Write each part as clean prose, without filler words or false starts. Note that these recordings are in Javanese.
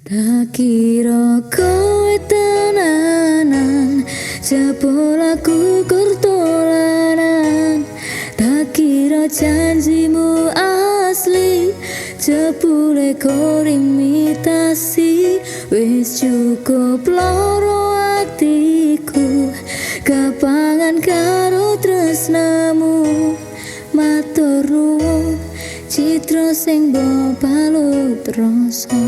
Tak kira kowe tenanan, jebul aku kurtolanan. Tak kira janjimu asli, jebule kor imitasi. Wis cukup loro atiku, kapangan karo tresnamu. Matur nuwun citra sing mbok balut rasa.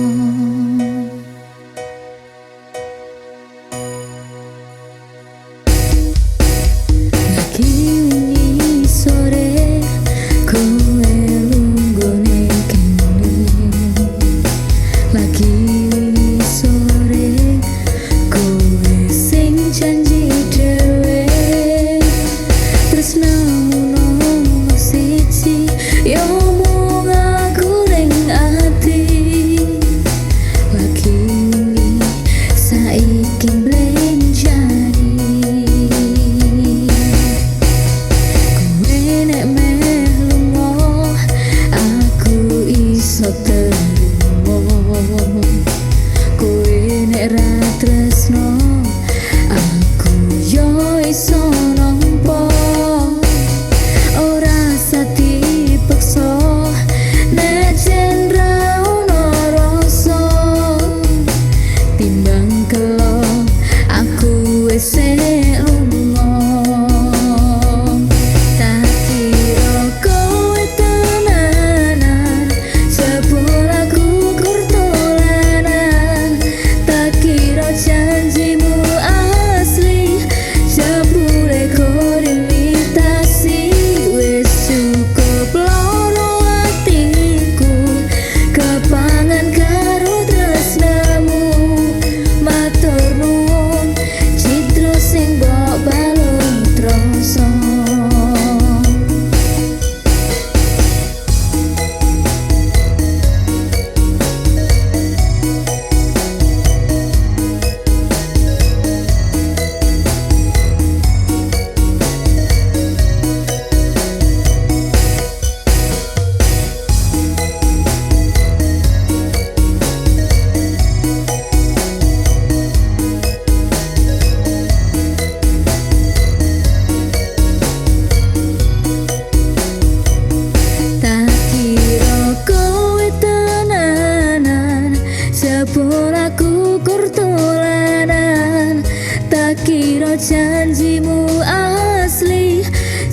Janjimu asli,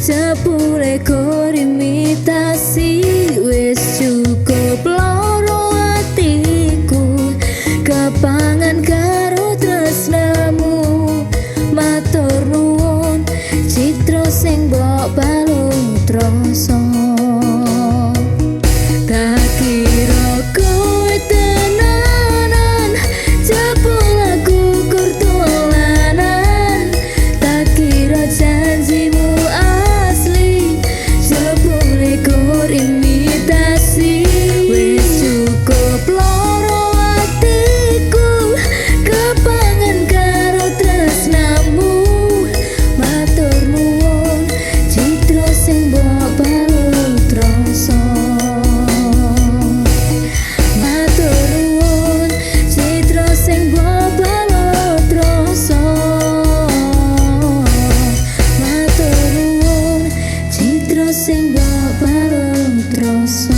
jebule kor imitasi. Wis cukup loro atiku, kapangan karo tresnamu. Matur nuwun citra sing mbok balut rasa. Tak kira kowe tenanan, jebul aku kurtolanan. Janjimu asli, jebule kor imitasi. Wis cukup loro atiku, kapangan karo tresnamu. Matur nuwun citra sing mbok balut rasa. Matur nuwun citra sing mbok balut rasa. Sing mbok balut rasa.